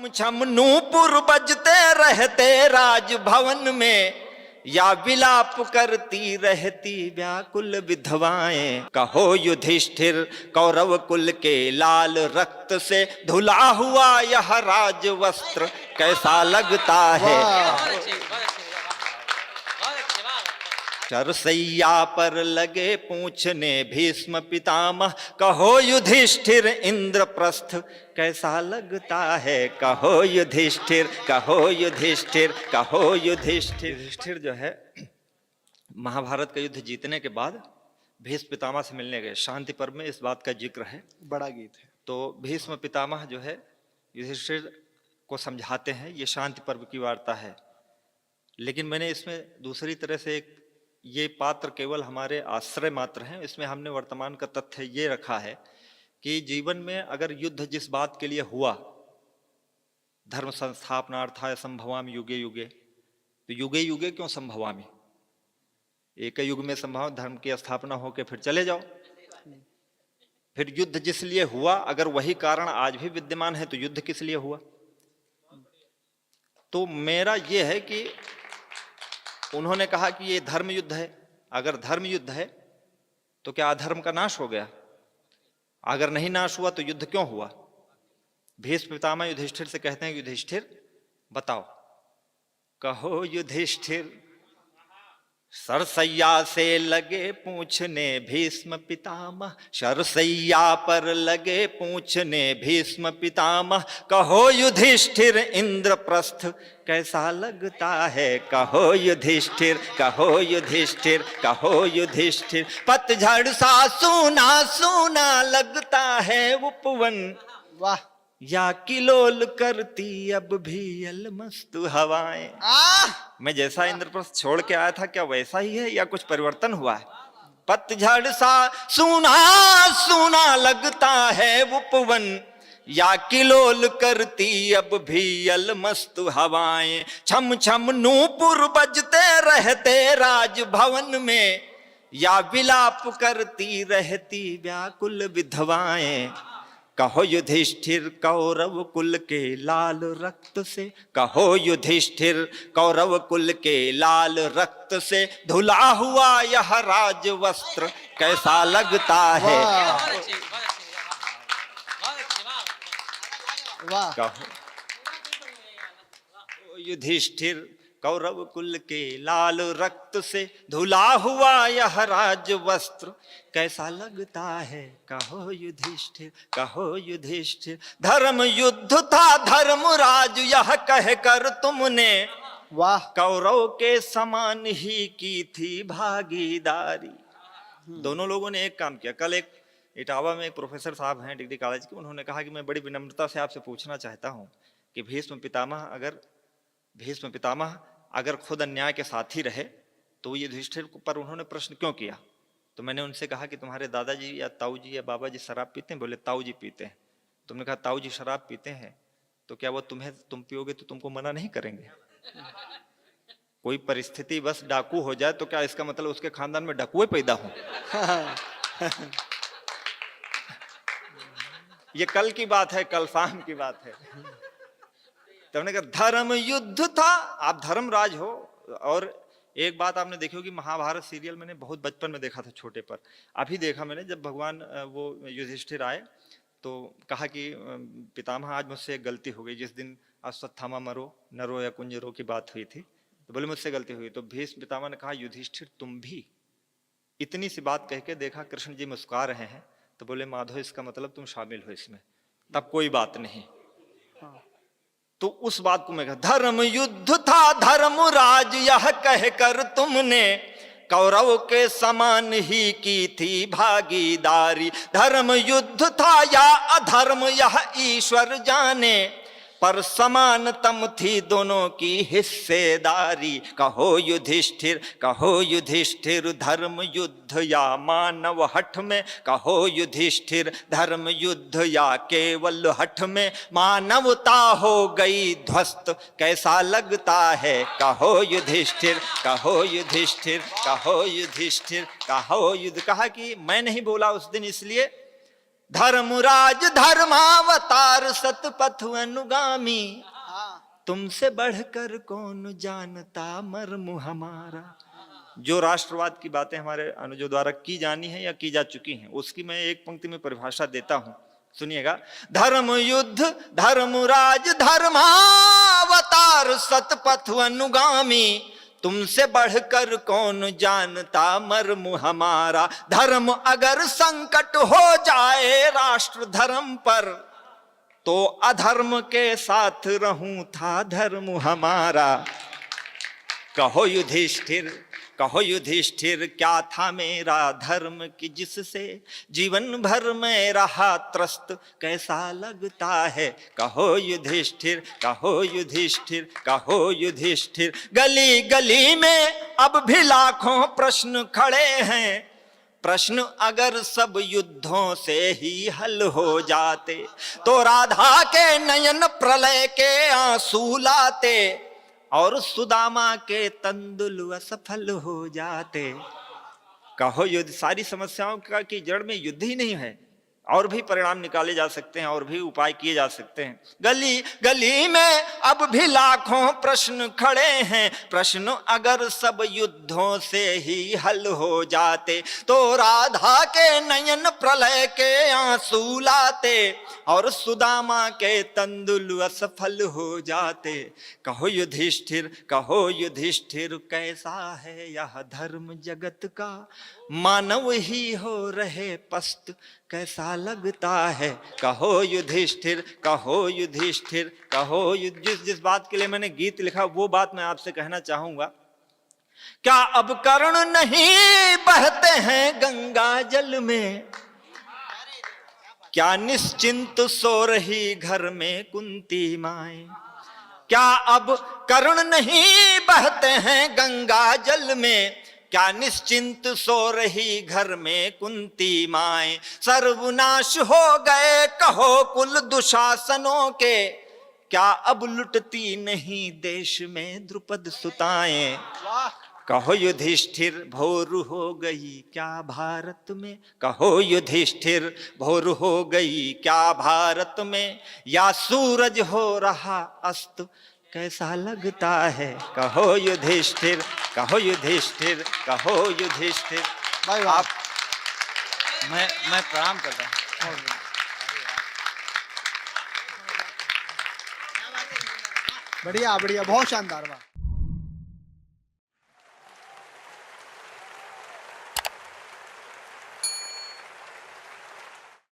छम छम नूपुर बजते रहते राजभवन में, या विलाप करती रहती व्याकुल विधवाएं। कहो युधिष्ठिर कौरव कुल के लाल रक्त से धुला हुआ यह राज वस्त्र कैसा लगता है। चरसैया पर लगे पूछने भीष्म पितामह, कहो युधिष्ठिर इंद्रप्रस्थ कैसा लगता है। कहो युधिष्ठिर, कहो युधिष्ठिर, कहो युधिष्ठिर। युधिष्ठिर जो है महाभारत का युद्ध जीतने के बाद भीष्म पितामह से मिलने गए। शांति पर्व में इस बात का जिक्र है, बड़ा गीत है। तो भीष्म पितामह जो है युधिष्ठिर को समझाते हैं, ये शांति पर्व की वार्ता है। लेकिन मैंने इसमें दूसरी तरह से ये पात्र केवल हमारे आश्रय मात्र हैं, इसमें हमने वर्तमान का तथ्य ये रखा है कि जीवन में अगर युद्ध जिस बात के लिए हुआ, धर्म संस्थापनार्थाय संभवामि युगे युगे, तो युगे युगे क्यों संभवामि, एक युग में संभव धर्म की स्थापना होके फिर चले जाओ। फिर युद्ध जिस लिए हुआ अगर वही कारण आज भी विद्यमान है तो युद्ध किस लिए हुआ। तो मेरा ये है कि उन्होंने कहा कि ये धर्म युद्ध है, अगर धर्म युद्ध है तो क्या अधर्म का नाश हो गया, अगर नहीं नाश हुआ तो युद्ध क्यों हुआ। भीष्म पितामह युधिष्ठिर से कहते हैं युधिष्ठिर बताओ। कहो युधिष्ठिर सरसैया से लगे पूछने भीष्म पितामह, सरसैया पर लगे पूछने भीष्म पितामह, कहो युधिष्ठिर इंद्रप्रस्थ कैसा लगता है। कहो युधिष्ठिर, कहो युधिष्ठिर, कहो युधिष्ठिर। पतझड़ सा सूना सूना लगता है उपवन, वाह, या किलोल करती अब भी अलमस्तु हवाएं। मैं जैसा इंद्रप्रस्थ छोड़ के आया था क्या वैसा ही है या कुछ परिवर्तन हुआ है। पतझड़ सा सूना सूना लगता है उपवन, या किलोल करती अब भी अलमस्तु हवाएं। छम छम नूपुर बजते रहते राजभवन में, या विलाप करती रहती व्याकुल विधवाएं। कहो युधिष्ठिर कौरव कुल के लाल रक्त से, कहो युधिष्ठिर कौरव कुल के लाल रक्त से धुला हुआ यह राज वस्त्र कैसा लगता है। वाह, कहो युधिष्ठिर कौरव कुल के लाल रक्त से धुला हुआ यह राज वस्त्र कैसा लगता है। कहो युधिष्ठिर, कहो युधिष्ठिर। धर्म युद्ध था धर्मराज यह कहकर तुमने, वाह, कौरव के समान ही की थी भागीदारी। दोनों लोगों ने एक काम किया। कल एक इटावा में एक प्रोफेसर साहब हैं डिग्री कॉलेज के, उन्होंने कहा कि मैं बड़ी विनम्रता से आपसे पूछना चाहता हूं कि भीष्म पितामह अगर खुद अन्याय के साथी रहे तो ये युधिष्ठिर पर उन्होंने प्रश्न क्यों किया। तो मैंने उनसे कहा कि तुम्हारे दादाजी या ताऊ जी या बाबा जी शराब पीते हैं। बोले ताऊ जी पीते हैं। तुमने कहा ताऊ जी शराब पीते हैं तो क्या वो तुम पियोगे तो तुमको मना नहीं करेंगे। कोई परिस्थिति बस डाकू हो जाए तो क्या इसका मतलब उसके खानदान में डाकुए पैदा हो। ये कल की बात है, कल शाम की बात है। तो हमने कहा धर्म युद्ध था, आप धर्मराज हो। और एक बात आपने देखी होगी, महाभारत सीरियल मैंने बहुत बचपन में देखा था छोटे पर, अभी देखा मैंने जब भगवान वो युधिष्ठिर आए तो कहा कि पितामह आज मुझसे एक गलती हो गई। जिस दिन अश्वत्थामा मरो नरो या कुंजरो की बात हुई थी तो बोले मुझसे गलती हुई। तो भीष्म पितामह ने कहा युधिष्ठिर तुम भी, इतनी सी बात कह के देखा कृष्ण जी मुस्कुरा रहे हैं तो बोले माधव इसका मतलब तुम शामिल हो इसमें, तब कोई बात नहीं। तो उस बात को मैं कहा धर्म युद्ध था धर्मराज यह कहकर तुमने, कौरव के समान ही की थी भागीदारी। धर्म युद्ध था या अधर्म यह ईश्वर जाने, पर समानतम थी दोनों की हिस्सेदारी। कहो युधिष्ठिर, कहो युधिष्ठिर धर्म युद्ध या मानव हठ में, कहो युधिष्ठिर धर्म युद्ध या केवल हठ में, मानवता हो गई ध्वस्त कैसा लगता है। कहो युधिष्ठिर, कहो युधिष्ठिर, कहो युधिष्ठिर, कहो युद्ध। कहा कि मैं नहीं बोला उस दिन इसलिए धर्मराज धर्मावतार सतपथ अनुगामी, हाँ तुमसे बढ़कर कौन जानता मर्म हमारा। जो राष्ट्रवाद की बातें हमारे अनुजों द्वारा की जानी है या की जा चुकी हैं, उसकी मैं एक पंक्ति में परिभाषा देता हूं, सुनिएगा। धर्म युद्ध धर्मराज धर्मावतार सतपथ अनुगामी, तुमसे बढ़कर कौन जानता मर्म हमारा। धर्म अगर संकट हो जाए राष्ट्र धर्म पर, तो अधर्म के साथ रहूं था धर्म हमारा। कहो युधिष्ठिर, कहो युधिष्ठिर क्या था मेरा धर्म कि जिससे जीवन भर में रहा त्रस्त, कैसा लगता है। कहो युधिष्ठिर, कहो युधिष्ठिर, कहो युधिष्ठिर। गली गली में अब भी लाखों प्रश्न खड़े हैं, प्रश्न अगर सब युद्धों से ही हल हो जाते, तो राधा के नयन प्रलय के आंसू लाते, और सुदामा के तंदुल असफल हो जाते। कहो युद्ध, सारी समस्याओं का की जड़ में युद्ध ही नहीं है, और भी परिणाम निकाले जा सकते हैं, और भी उपाय किए जा सकते हैं। गली गली में अब भी लाखों प्रश्न खड़े हैं, प्रश्न अगर सब युद्धों से ही हल हो जाते, तो राधा के नयन प्रलय के आंसू लाते, और सुदामा के तंदुल असफल हो जाते। कहो युधिष्ठिर, कहो युधिष्ठिर कैसा है यह धर्म जगत का, मानव ही हो रहे पस्त, कैसा लगता है। कहो युधिष्ठिर, कहो युधिष्ठिर, कहो जिस बात के लिए मैंने गीत लिखा वो बात मैं आपसे कहना चाहूंगा। क्या अब कर्ण नहीं बहते हैं गंगा जल में, क्या निश्चिंत सो रही घर में कुंती माए। क्या अब कर्ण नहीं बहते हैं गंगा जल में, क्या निश्चिंत सो रही घर में कुंती माए। सर्वनाश हो गए कहो कुल दुशासनों के, क्या अब लुटती नहीं देश में द्रुपद सुताएं। वाह कहो युधिष्ठिर भोर हो गई क्या भारत में, कहो युधिष्ठिर भोर हो गई क्या भारत में, या सूरज हो रहा अस्त, कैसा लगता है। कहो युधिष्ठिर, कहो युधिष्ठिर, कहो युधिष्ठिर। भाई वाह, आप मैं प्रणाम करता हूँ। बढ़िया बढ़िया, बहुत शानदार। वाह।